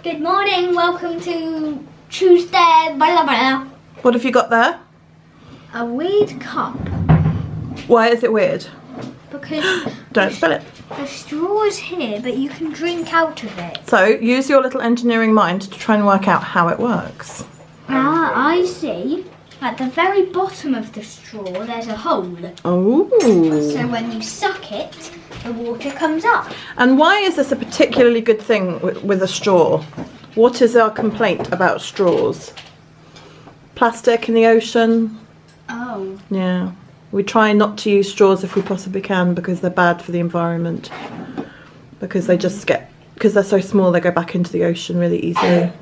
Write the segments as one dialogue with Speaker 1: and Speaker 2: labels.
Speaker 1: Good morning, welcome to Tuesday, blah, blah.
Speaker 2: What have you got there?
Speaker 1: A weird cup.
Speaker 2: Why is it weird?
Speaker 1: Because
Speaker 2: Don't spill it.
Speaker 1: the straw is here, but you can drink out of it.
Speaker 2: So use your little engineering mind to try and work out how it works.
Speaker 1: Ah, I see. At the very bottom of the straw, there's a hole.
Speaker 2: Oh.
Speaker 1: So when you suck it, the water comes up.
Speaker 2: And why is this a particularly good thing with a straw? What is our complaint about straws? Plastic in the ocean?
Speaker 1: Oh.
Speaker 2: Yeah. We try not to use straws if we possibly can because they're bad for the environment. Because they just because they're so small, they go back into the ocean really easily.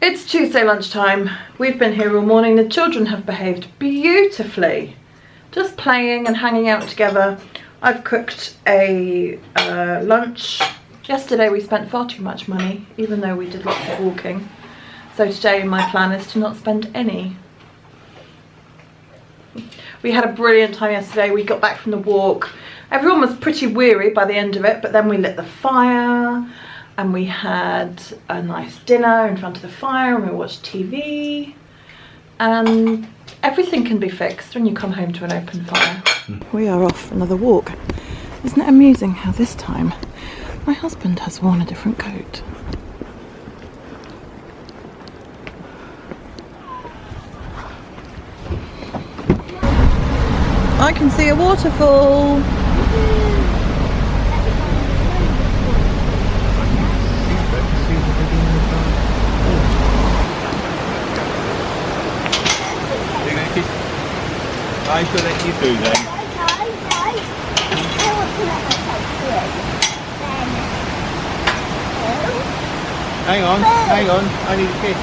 Speaker 2: It's Tuesday lunchtime. We've been here all morning. The children have behaved beautifully. Just playing and hanging out together. I've cooked a lunch. Yesterday we spent far too much money, even though we did lots of walking. So today my plan is to not spend any. We had a brilliant time yesterday. We got back from the walk. Everyone was pretty weary by the end of it, but then we lit the fire and we had a nice dinner in front of the fire and we watched TV. And everything can be fixed when you come home to an open fire. We are off for another walk. Isn't it amusing how this time my husband has worn a different coat? I can see a waterfall.
Speaker 3: I shall let you through then. Hang on, I need a kiss.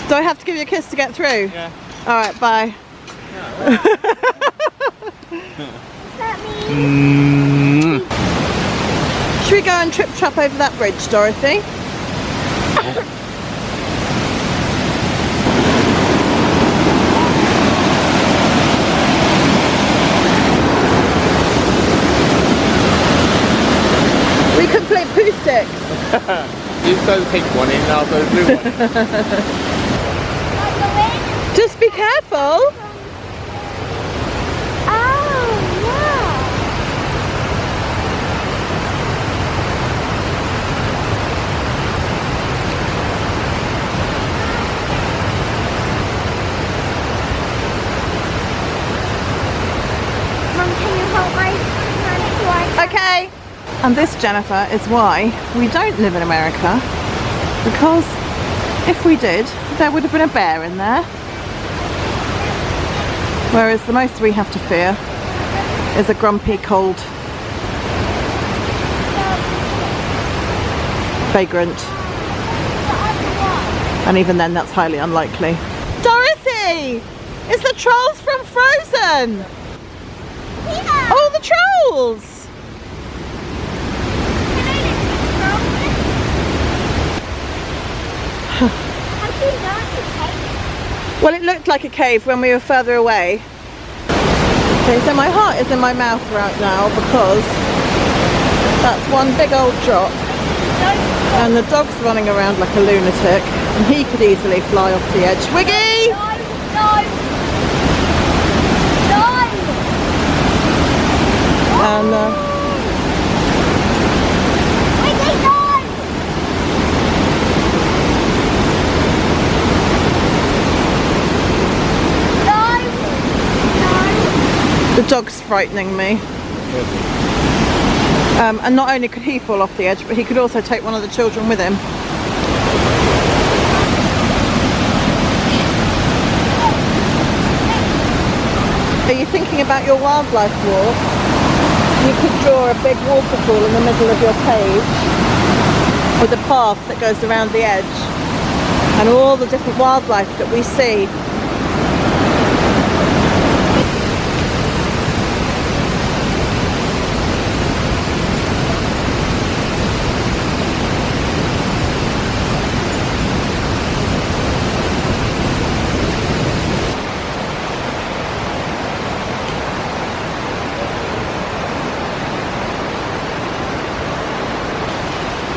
Speaker 2: Do I have to give you a kiss to get through?
Speaker 3: Yeah.
Speaker 2: Alright, bye. Should we go and trip trap over that bridge, Dorothy? We could play poo sticks.
Speaker 3: You go the pink one in and I'll go the blue one.
Speaker 2: Just be careful.
Speaker 1: Oh, yeah. Mum, can you hold my hand?
Speaker 2: Okay. And this, Jennifer, is why we don't live in America. Because if we did, there would have been a bear in there. Whereas the most we have to fear is a grumpy, cold vagrant. And even then, that's highly unlikely. Dorothy! It's the trolls from Frozen!
Speaker 1: Yeah.
Speaker 2: Oh, the trolls! Well, it looked like a cave when we were further away. Okay, so my heart is in my mouth right now because that's one big old drop and the dog's running around like a lunatic and he could easily fly off the edge. Wiggy! And the dog's frightening me. And not only could he fall off the edge, but he could also take one of the children with him. Are you thinking about your wildlife walk? You could draw a big waterfall in the middle of your cage with a path that goes around the edge and all the different wildlife that we see.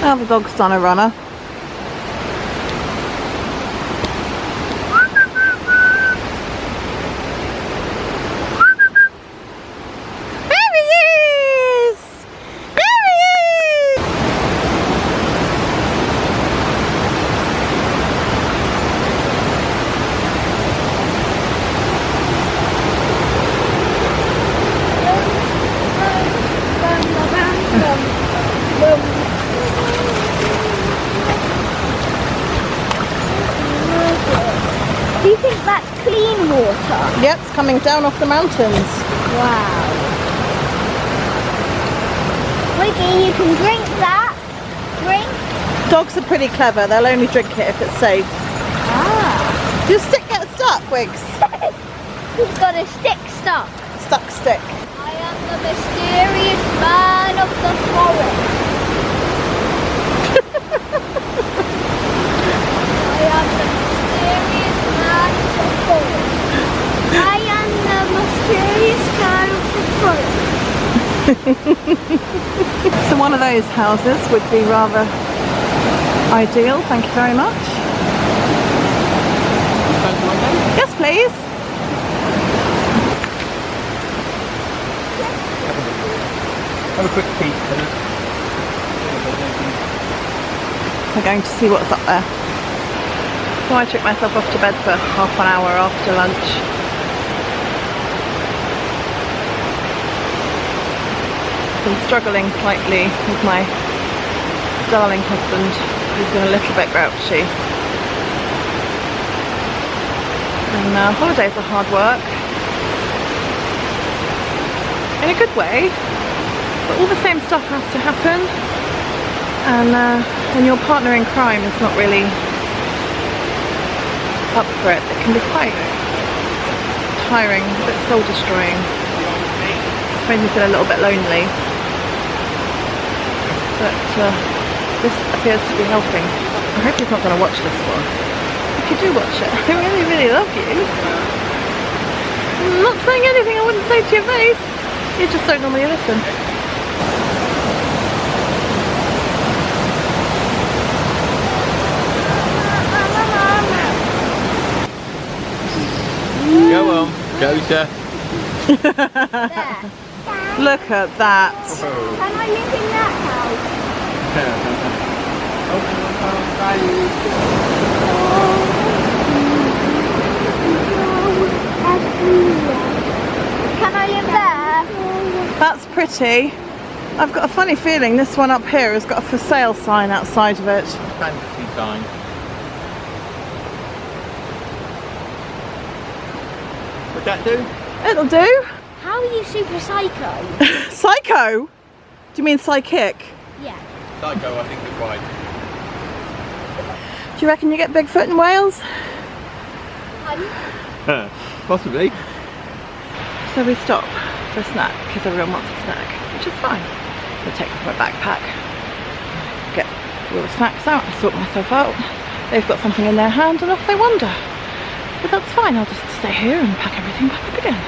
Speaker 2: Now the dog's done a runner.
Speaker 1: Do you think that's clean water?
Speaker 2: Yep, it's coming down off the mountains.
Speaker 1: Wow. Wiggy, you can drink that. Drink.
Speaker 2: Dogs are pretty clever, they'll only drink it if it's safe.
Speaker 1: Ah.
Speaker 2: Your stick gets stuck, Wiggs.
Speaker 1: He's got a stick stuck.
Speaker 2: Stuck stick.
Speaker 1: I am the mysterious man of the forest. I am the mysterious man of the forest. I am the mysterious man of the forest.
Speaker 2: So one of those houses would be rather ideal, thank you very much. Yes, please.
Speaker 3: Have a quick peek.
Speaker 2: We're going to see what's up there. So I took myself off to bed for half an hour after lunch. Been struggling slightly with my darling husband, who's been a little bit grouchy. And holidays are hard work. In a good way, but all the same stuff has to happen. And when your partner in crime is not really up for it, it can be quite tiring, a bit soul destroying. It's made me feel a little bit lonely. But this appears to be helping. I hope he's not going to watch this one. If you do watch it, I really, really love you. I'm not saying anything I wouldn't say to your face. You just don't normally listen.
Speaker 3: Go on, Joseph.
Speaker 1: There.
Speaker 2: Look at that.
Speaker 1: Can I live in that house? Can I live there?
Speaker 2: That's pretty. I've got a funny feeling this one up here has got a for sale sign outside of it.
Speaker 3: Fantasy sign. Would that do?
Speaker 2: It'll do.
Speaker 1: How are you super psycho?
Speaker 2: Psycho? Do you mean psychic?
Speaker 1: Yeah.
Speaker 3: Psycho, I think is right.
Speaker 2: Do you reckon you get Bigfoot in Wales?
Speaker 3: Possibly.
Speaker 2: So we stop for a snack because everyone wants a snack, which is fine. We'll take off my backpack, get all the snacks out, I sort myself out. They've got something in their hand and off they wander. But that's fine, I'll just stay here and pack everything back up again.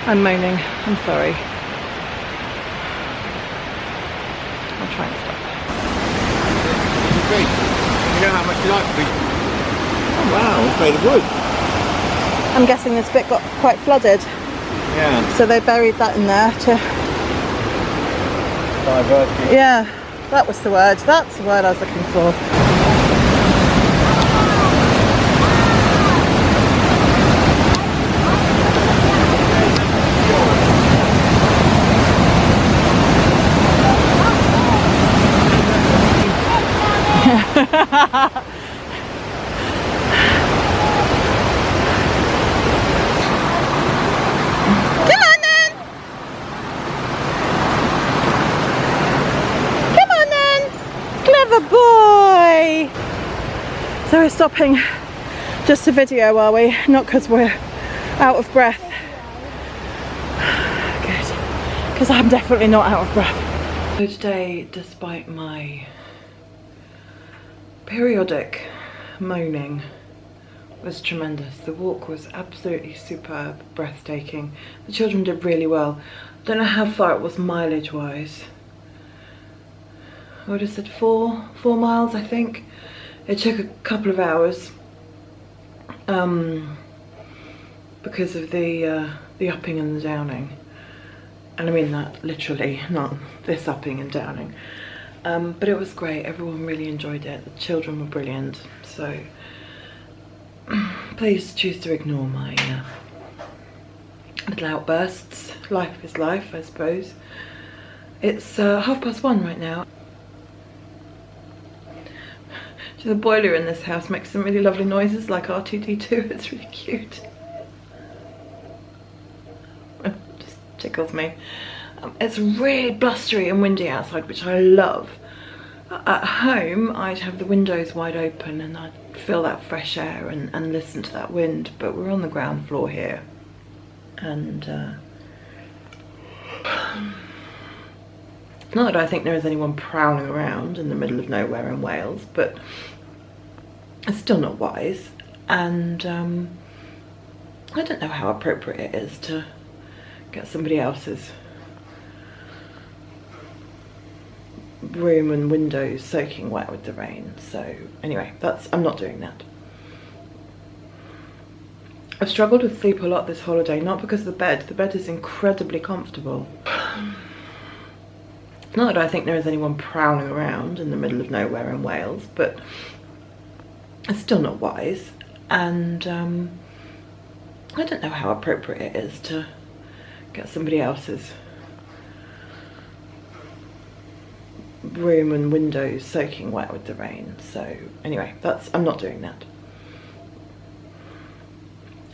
Speaker 2: I'm moaning, I'm sorry. I'll try and stop.
Speaker 3: Great. You know how much you like to be. Oh wow, it's made of wood.
Speaker 2: I'm guessing this bit got quite flooded.
Speaker 3: Yeah.
Speaker 2: So they buried that in there to...
Speaker 3: Divert.
Speaker 2: Yeah, that was the word. That's the word I was looking for. Boy! So we're stopping just to video, are we? Not because we're out of breath. Good. Because I'm definitely not out of breath. So today, despite my periodic moaning, was tremendous. The walk was absolutely superb, breathtaking. The children did really well. Don't know how far it was mileage wise. I would have said 4 miles, I think. It took a couple of hours because of the upping and the downing. And I mean that literally, not this upping and downing. But it was great. Everyone really enjoyed it. The children were brilliant. So please choose to ignore my little outbursts. Life is life, I suppose. It's 1:30 right now. The boiler in this house makes some really lovely noises like R2-D2. It's really cute. It just tickles me. It's really blustery and windy outside, which I love. At home, I'd have the windows wide open and I'd feel that fresh air and listen to that wind, but we're on the ground floor here. And not that I think there is anyone prowling around in the middle of nowhere in Wales, but it's still not wise. And I don't know how appropriate it is to get somebody else's room and windows soaking wet with the rain. So anyway, I'm not doing that. I've struggled with sleep a lot this holiday, not because of the bed is incredibly comfortable. Not that I think there is anyone prowling around in the middle of nowhere in Wales, but it's still not wise. And I don't know how appropriate it is to get somebody else's room and windows soaking wet with the rain. So anyway, I'm not doing that.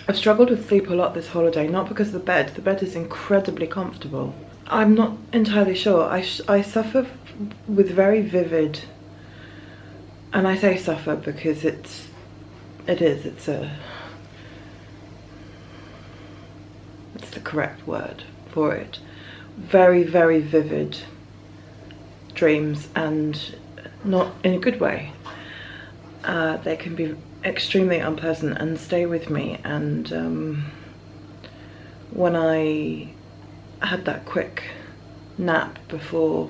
Speaker 2: I've struggled with sleep a lot this holiday, not because of the bed is incredibly comfortable. I'm not entirely sure. I suffer with very vivid, and I say suffer because it's the correct word for it. Very, very vivid dreams, and not in a good way. They can be extremely unpleasant and stay with me. And when I had that quick nap before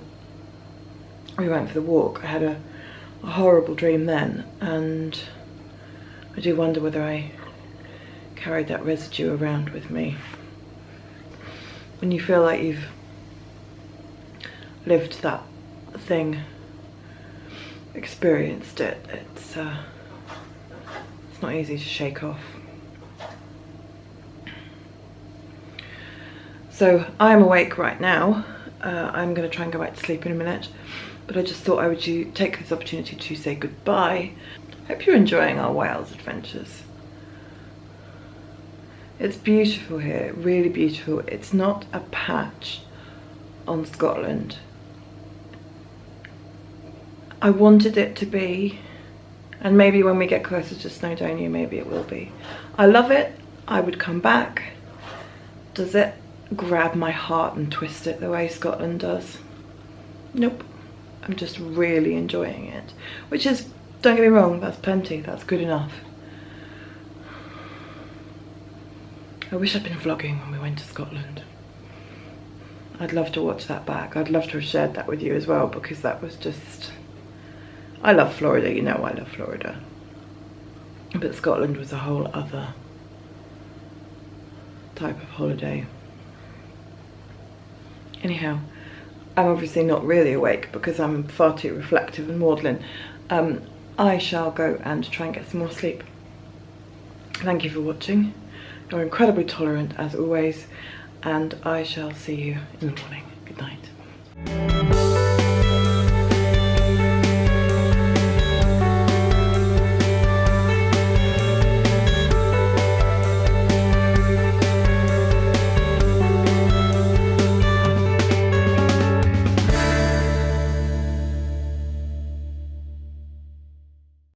Speaker 2: we went for the walk, I had a horrible dream then, and I do wonder whether I carried that residue around with me. When you feel like you've lived that thing, experienced it, it's not easy to shake off. So I'm awake right now. I'm going to try and go back to sleep in a minute, but I just thought I would take this opportunity to say goodbye. Hope you're enjoying our Wales adventures. It's beautiful here, really beautiful. It's not a patch on Scotland. I wanted it to be, and maybe when we get closer to Snowdonia, maybe it will be. I love it. I would come back. Does it grab my heart and twist it the way Scotland does? Nope. I'm just really enjoying it, which is, don't get me wrong, that's plenty, that's good enough. I wish I'd been vlogging when we went to Scotland. I'd love to watch that back. I'd love to have shared that with you as well, because that was just, I love Florida, you know I love Florida. But Scotland was a whole other type of holiday. Anyhow, I'm obviously not really awake because I'm far too reflective and maudlin. I shall go and try and get some more sleep. Thank you for watching. You're incredibly tolerant as always, and I shall see you in the morning. Good night.